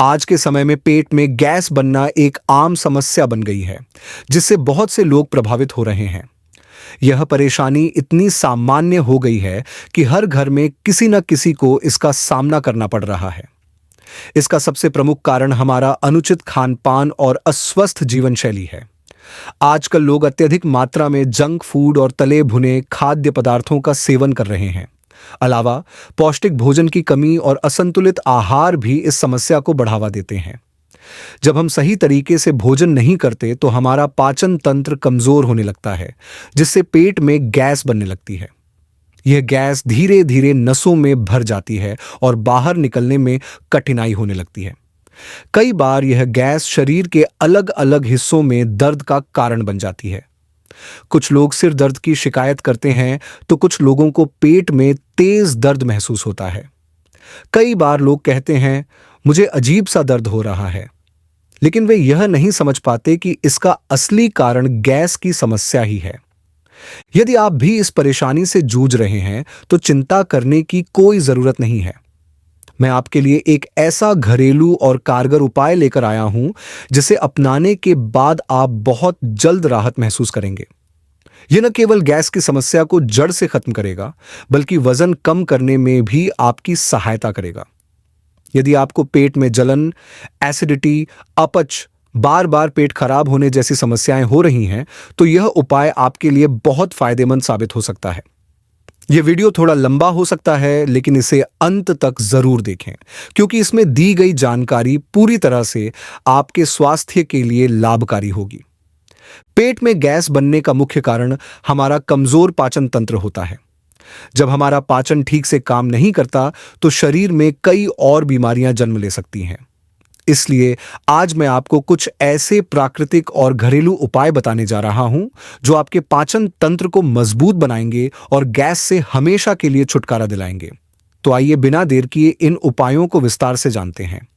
आज के समय में पेट में गैस बनना एक आम समस्या बन गई है, जिससे बहुत से लोग प्रभावित हो रहे हैं। यह परेशानी इतनी सामान्य हो गई है कि हर घर में किसी न किसी को इसका सामना करना पड़ रहा है। इसका सबसे प्रमुख कारण हमारा अनुचित खान-पान और अस्वस्थ जीवन शैली है। आजकल लोग अत्यधिक मात्रा में जंक फूड और तले भुने खाद्य पदार्थों का सेवन कर रहे हैं। अलावा पौष्टिक भोजन की कमी और असंतुलित आहार भी इस समस्या को बढ़ावा देते हैं। जब हम सही तरीके से भोजन नहीं करते तो हमारा पाचन तंत्र कमजोर होने लगता है, जिससे पेट में गैस बनने लगती है। यह गैस धीरे धीरे नसों में भर जाती है और बाहर निकलने में कठिनाई होने लगती है। कई बार यह गैस शरीर के अलग अलग हिस्सों में दर्द का कारण बन जाती है। कुछ लोग सिर दर्द की शिकायत करते हैं, तो कुछ लोगों को पेट में तेज दर्द महसूस होता है। कई बार लोग कहते हैं, मुझे अजीब सा दर्द हो रहा है, लेकिन वे यह नहीं समझ पाते कि इसका असली कारण गैस की समस्या ही है। यदि आप भी इस परेशानी से जूझ रहे हैं, तो चिंता करने की कोई जरूरत नहीं है। मैं आपके लिए एक ऐसा घरेलू और कारगर उपाय लेकर आया हूं, जिसे अपनाने के बाद आप बहुत जल्द राहत महसूस करेंगे। यह न केवल गैस की समस्या को जड़ से खत्म करेगा, बल्कि वजन कम करने में भी आपकी सहायता करेगा। यदि आपको पेट में जलन, एसिडिटी, अपच, बार बार पेट खराब होने जैसी समस्याएं हो रही हैं, तो यह उपाय आपके लिए बहुत फायदेमंद साबित हो सकता है। यह वीडियो थोड़ा लंबा हो सकता है, लेकिन इसे अंत तक जरूर देखें, क्योंकि इसमें दी गई जानकारी पूरी तरह से आपके स्वास्थ्य के लिए लाभकारी होगी। पेट में गैस बनने का मुख्य कारण हमारा कमजोर पाचन तंत्र होता है। जब हमारा पाचन ठीक से काम नहीं करता, तो शरीर में कई और बीमारियां जन्म ले सकती हैं। इसलिए आज मैं आपको कुछ ऐसे प्राकृतिक और घरेलू उपाय बताने जा रहा हूं, जो आपके पाचन तंत्र को मजबूत बनाएंगे और गैस से हमेशा के लिए छुटकारा दिलाएंगे। तो आइए बिना देर किए इन उपायों को विस्तार से जानते हैं।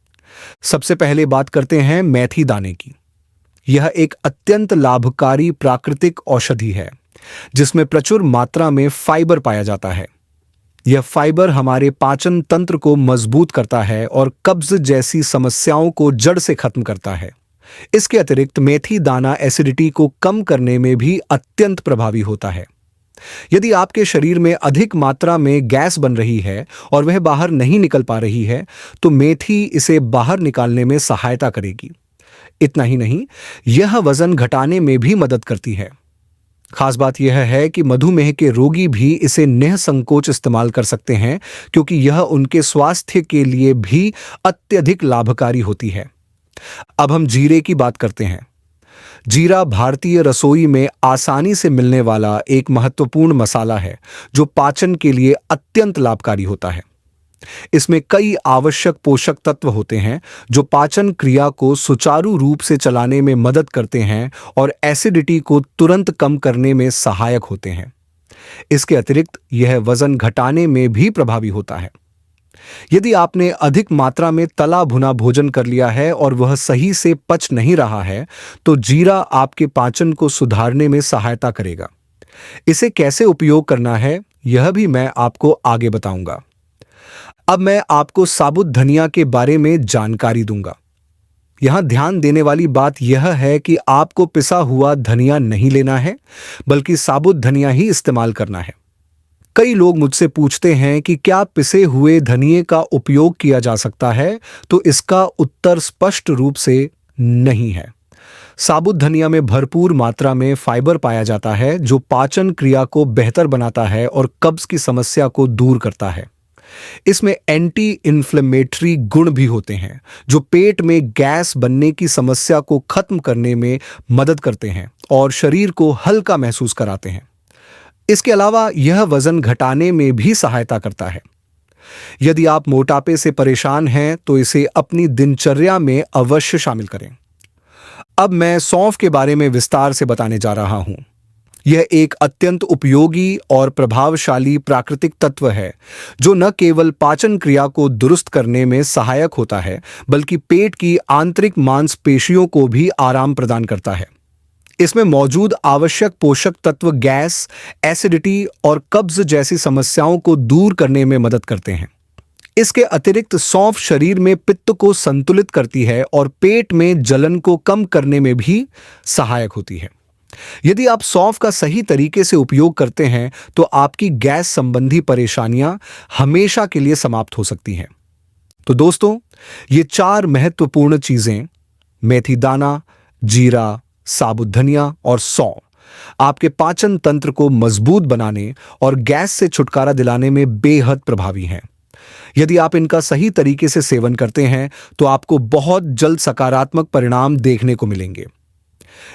सबसे पहले बात करते हैं मेथी दाने की। यह एक अत्यंत लाभकारी प्राकृतिक औषधि है, जिसमें प्रचुर मात्रा में फाइबर पाया जाता है। यह फाइबर हमारे पाचन तंत्र को मजबूत करता है और कब्ज जैसी समस्याओं को जड़ से खत्म करता है। इसके अतिरिक्त मेथी दाना एसिडिटी को कम करने में भी अत्यंत प्रभावी होता है। यदि आपके शरीर में अधिक मात्रा में गैस बन रही है और वह बाहर नहीं निकल पा रही है, तो मेथी इसे बाहर निकालने में सहायता करेगी। इतना ही नहीं, यह वजन घटाने में भी मदद करती है। खास बात यह है कि मधुमेह के रोगी भी इसे निःसंकोच इस्तेमाल कर सकते हैं, क्योंकि यह उनके स्वास्थ्य के लिए भी अत्यधिक लाभकारी होती है। अब हम जीरे की बात करते हैं। जीरा भारतीय रसोई में आसानी से मिलने वाला एक महत्वपूर्ण मसाला है, जो पाचन के लिए अत्यंत लाभकारी होता है। इसमें कई आवश्यक पोषक तत्व होते हैं, जो पाचन क्रिया को सुचारू रूप से चलाने में मदद करते हैं और एसिडिटी को तुरंत कम करने में सहायक होते हैं। इसके अतिरिक्त यह वजन घटाने में भी प्रभावी होता है। यदि आपने अधिक मात्रा में तला भुना भोजन कर लिया है और वह सही से पच नहीं रहा है, तो जीरा आपके पाचन को सुधारने में सहायता करेगा। इसे कैसे उपयोग करना है, यह भी मैं आपको आगे बताऊंगा। अब मैं आपको साबुत धनिया के बारे में जानकारी दूंगा। यहां ध्यान देने वाली बात यह है कि आपको पिसा हुआ धनिया नहीं लेना है, बल्कि साबुत धनिया ही इस्तेमाल करना है। कई लोग मुझसे पूछते हैं कि क्या पिसे हुए धनिये का उपयोग किया जा सकता है, तो इसका उत्तर स्पष्ट रूप से नहीं है। साबुत धनिया में भरपूर मात्रा में फाइबर पाया जाता है, जो पाचन क्रिया को बेहतर बनाता है और कब्ज की समस्या को दूर करता है। इसमें एंटी इन्फ्लेमेटरी गुण भी होते हैं, जो पेट में गैस बनने की समस्या को खत्म करने में मदद करते हैं और शरीर को हल्का महसूस कराते हैं। इसके अलावा यह वजन घटाने में भी सहायता करता है। यदि आप मोटापे से परेशान हैं, तो इसे अपनी दिनचर्या में अवश्य शामिल करें। अब मैं सौंफ के बारे में विस्तार से बताने जा रहा हूं। यह एक अत्यंत उपयोगी और प्रभावशाली प्राकृतिक तत्व है, जो न केवल पाचन क्रिया को दुरुस्त करने में सहायक होता है, बल्कि पेट की आंतरिक मांसपेशियों को भी आराम प्रदान करता है। इसमें मौजूद आवश्यक पोषक तत्व गैस, एसिडिटी और कब्ज जैसी समस्याओं को दूर करने में मदद करते हैं। इसके अतिरिक्त सौंफ शरीर में पित्त को संतुलित करती है और पेट में जलन को कम करने में भी सहायक होती है। यदि आप सौंफ का सही तरीके से उपयोग करते हैं तो आपकी गैस संबंधी परेशानियां हमेशा के लिए समाप्त हो सकती हैं। तो दोस्तों, ये 4 महत्वपूर्ण चीजें, मेथी दाना, जीरा, साबुत धनिया और सौंफ, आपके पाचन तंत्र को मजबूत बनाने और गैस से छुटकारा दिलाने में बेहद प्रभावी हैं। यदि आप इनका सही तरीके से सेवन करते हैं तो आपको बहुत जल्द सकारात्मक परिणाम देखने को मिलेंगे।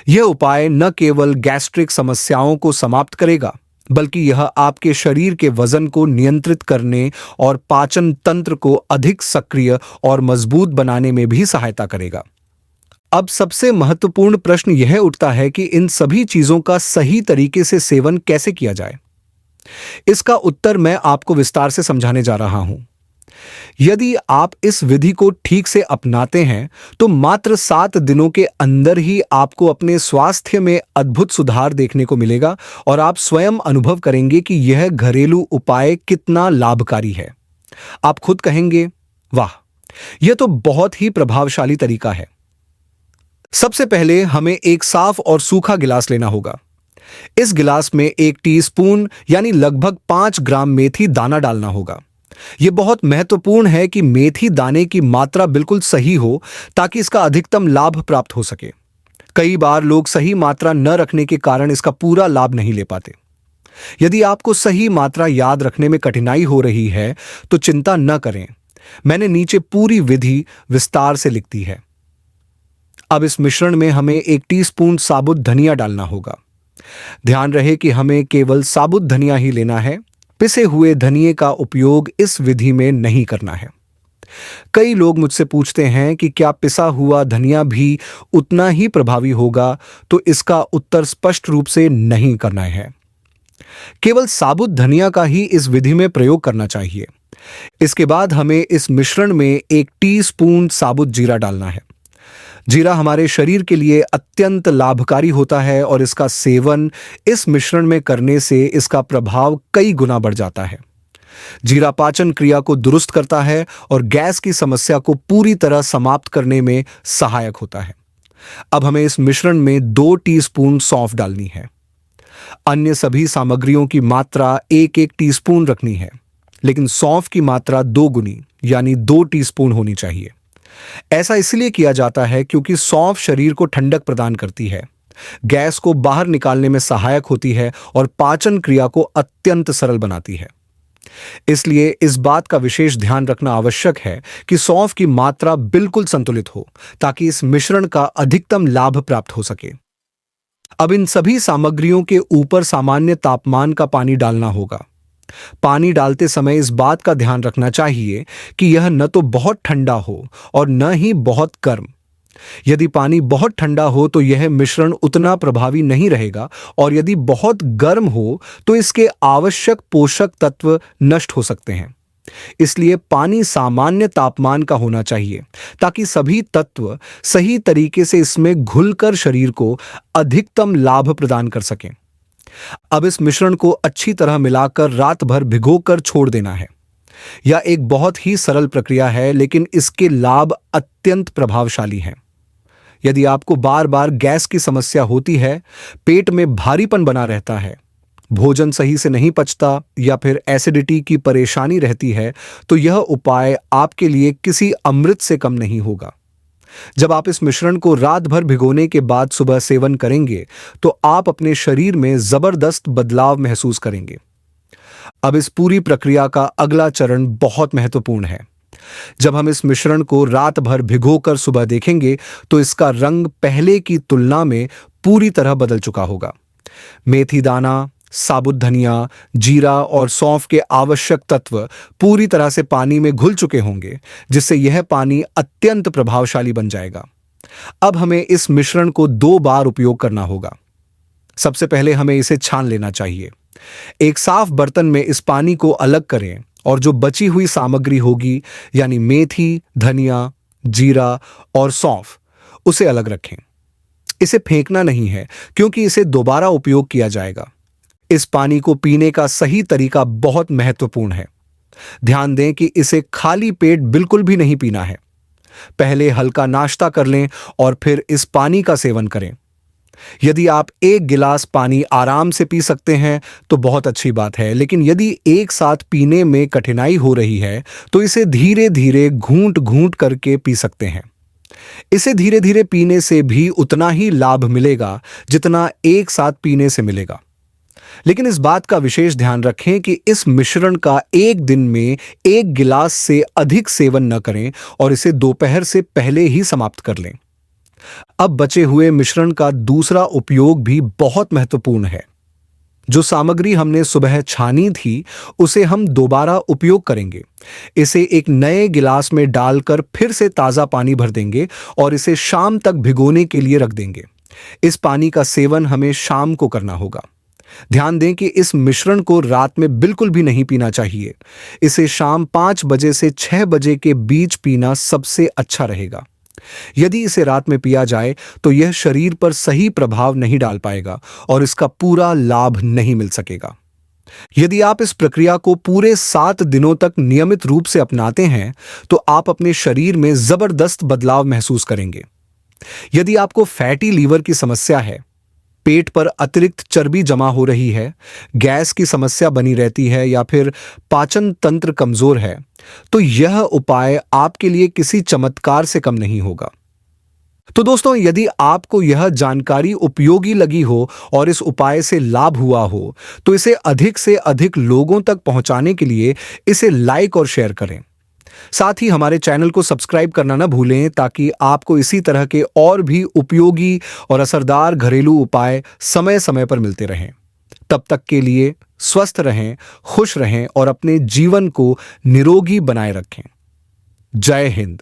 यह उपाय न केवल गैस्ट्रिक समस्याओं को समाप्त करेगा, बल्कि यह आपके शरीर के वजन को नियंत्रित करने और पाचन तंत्र को अधिक सक्रिय और मजबूत बनाने में भी सहायता करेगा। अब सबसे महत्वपूर्ण प्रश्न यह उठता है कि इन सभी चीजों का सही तरीके से सेवन कैसे किया जाए। इसका उत्तर मैं आपको विस्तार से समझाने जा रहा हूं। यदि आप इस विधि को ठीक से अपनाते हैं तो मात्र 7 दिनों के अंदर ही आपको अपने स्वास्थ्य में अद्भुत सुधार देखने को मिलेगा और आप स्वयं अनुभव करेंगे कि यह घरेलू उपाय कितना लाभकारी है। आप खुद कहेंगे, वाह, यह तो बहुत ही प्रभावशाली तरीका है। सबसे पहले हमें एक साफ और सूखा गिलास लेना होगा। इस गिलास में 1 टीस्पून यानी लगभग 5 ग्राम मेथी दाना डालना होगा। यह बहुत महत्वपूर्ण है कि मेथी दाने की मात्रा बिल्कुल सही हो ताकि इसका अधिकतम लाभ प्राप्त हो सके। कई बार लोग सही मात्रा न रखने के कारण इसका पूरा लाभ नहीं ले पाते। यदि आपको सही मात्रा याद रखने में कठिनाई हो रही है तो चिंता न करें, मैंने नीचे पूरी विधि विस्तार से लिख दी है। अब इस मिश्रण में हमें 1 टीस्पून साबुत धनिया डालना होगा। ध्यान रहे कि हमें केवल साबुत धनिया ही लेना है, पिसे हुए धनिये का उपयोग इस विधि में नहीं करना है। कई लोग मुझसे पूछते हैं कि क्या पिसा हुआ धनिया भी उतना ही प्रभावी होगा, तो इसका उत्तर स्पष्ट रूप से नहीं करना है। केवल साबुत धनिया का ही इस विधि में प्रयोग करना चाहिए। इसके बाद हमें इस मिश्रण में 1 टीस्पून साबुत जीरा डालना है। जीरा हमारे शरीर के लिए अत्यंत लाभकारी होता है और इसका सेवन इस मिश्रण में करने से इसका प्रभाव कई गुना बढ़ जाता है। जीरा पाचन क्रिया को दुरुस्त करता है और गैस की समस्या को पूरी तरह समाप्त करने में सहायक होता है। अब हमें इस मिश्रण में 2 टीस्पून सौंफ डालनी है। अन्य सभी सामग्रियों की मात्रा 1-1 टीस्पून रखनी है, लेकिन सौंफ की मात्रा 2 गुनी यानी 2 टीस्पून होनी चाहिए। ऐसा इसलिए किया जाता है क्योंकि सौंफ शरीर को ठंडक प्रदान करती है, गैस को बाहर निकालने में सहायक होती है और पाचन क्रिया को अत्यंत सरल बनाती है। इसलिए इस बात का विशेष ध्यान रखना आवश्यक है कि सौंफ की मात्रा बिल्कुल संतुलित हो ताकि इस मिश्रण का अधिकतम लाभ प्राप्त हो सके। अब इन सभी सामग्रियों के ऊपर सामान्य तापमान का पानी डालना होगा। पानी डालते समय इस बात का ध्यान रखना चाहिए कि यह न तो बहुत ठंडा हो और न ही बहुत गर्म। यदि पानी बहुत ठंडा हो तो यह मिश्रण उतना प्रभावी नहीं रहेगा और यदि बहुत गर्म हो तो इसके आवश्यक पोषक तत्व नष्ट हो सकते हैं। इसलिए पानी सामान्य तापमान का होना चाहिए ताकि सभी तत्व सही तरीके से इसमें घुलकर शरीर को अधिकतम लाभ प्रदान कर सकें। अब इस मिश्रण को अच्छी तरह मिलाकर रात भर भिगोकर छोड़ देना है। यह एक बहुत ही सरल प्रक्रिया है, लेकिन इसके लाभ अत्यंत प्रभावशाली हैं। यदि आपको बार बार गैस की समस्या होती है, पेट में भारीपन बना रहता है, भोजन सही से नहीं पचता या फिर एसिडिटी की परेशानी रहती है, तो यह उपाय आपके लिए किसी अमृत से कम नहीं होगा। जब आप इस मिश्रण को रात भर भिगोने के बाद सुबह सेवन करेंगे तो आप अपने शरीर में जबरदस्त बदलाव महसूस करेंगे। अब इस पूरी प्रक्रिया का अगला चरण बहुत महत्वपूर्ण है। जब हम इस मिश्रण को रात भर भिगोकर सुबह देखेंगे तो इसका रंग पहले की तुलना में पूरी तरह बदल चुका होगा। मेथी दाना, साबुत धनिया, जीरा और सौंफ के आवश्यक तत्व पूरी तरह से पानी में घुल चुके होंगे, जिससे यह पानी अत्यंत प्रभावशाली बन जाएगा। अब हमें इस मिश्रण को 2 बार उपयोग करना होगा। सबसे पहले हमें इसे छान लेना चाहिए। एक साफ बर्तन में इस पानी को अलग करें और जो बची हुई सामग्री होगी यानी मेथी, धनिया, जीरा और सौंफ, उसे अलग रखें। इसे फेंकना नहीं है क्योंकि इसे दोबारा उपयोग किया जाएगा। इस पानी को पीने का सही तरीका बहुत महत्वपूर्ण है। ध्यान दें कि इसे खाली पेट बिल्कुल भी नहीं पीना है। पहले हल्का नाश्ता कर लें और फिर इस पानी का सेवन करें। यदि आप एक गिलास पानी आराम से पी सकते हैं तो बहुत अच्छी बात है, लेकिन यदि एक साथ पीने में कठिनाई हो रही है तो इसे धीरे धीरे घूंट घूंट करके पी सकते हैं। इसे धीरे धीरे पीने से भी उतना ही लाभ मिलेगा जितना एक साथ पीने से मिलेगा। लेकिन इस बात का विशेष ध्यान रखें कि इस मिश्रण का एक दिन में एक गिलास से अधिक सेवन न करें और इसे दोपहर से पहले ही समाप्त कर लें। अब बचे हुए मिश्रण का दूसरा उपयोग भी बहुत महत्वपूर्ण है। जो सामग्री हमने सुबह छानी थी उसे हम दोबारा उपयोग करेंगे। इसे एक नए गिलास में डालकर फिर से ताज़ा पानी भर देंगे और इसे शाम तक भिगोने के लिए रख देंगे। इस पानी का सेवन हमें शाम को करना होगा। ध्यान दें कि इस मिश्रण को रात में बिल्कुल भी नहीं पीना चाहिए। इसे शाम 5 बजे से 6 बजे के बीच पीना सबसे अच्छा रहेगा। यदि इसे रात में पिया जाए तो यह शरीर पर सही प्रभाव नहीं डाल पाएगा और इसका पूरा लाभ नहीं मिल सकेगा। यदि आप इस प्रक्रिया को पूरे 7 दिनों तक नियमित रूप से अपनाते हैं तो आप अपने शरीर में जबरदस्त बदलाव महसूस करेंगे। यदि आपको फैटी लीवर की समस्या है, पेट पर अतिरिक्त चर्बी जमा हो रही है, गैस की समस्या बनी रहती है या फिर पाचन तंत्र कमजोर है, तो यह उपाय आपके लिए किसी चमत्कार से कम नहीं होगा। तो दोस्तों, यदि आपको यह जानकारी उपयोगी लगी हो और इस उपाय से लाभ हुआ हो तो इसे अधिक से अधिक लोगों तक पहुंचाने के लिए इसे लाइक और शेयर करें। साथ ही हमारे चैनल को सब्सक्राइब करना ना भूलें ताकि आपको इसी तरह के और भी उपयोगी और असरदार घरेलू उपाय समय समय पर मिलते रहें। तब तक के लिए स्वस्थ रहें, खुश रहें और अपने जीवन को निरोगी बनाए रखें। जय हिंद।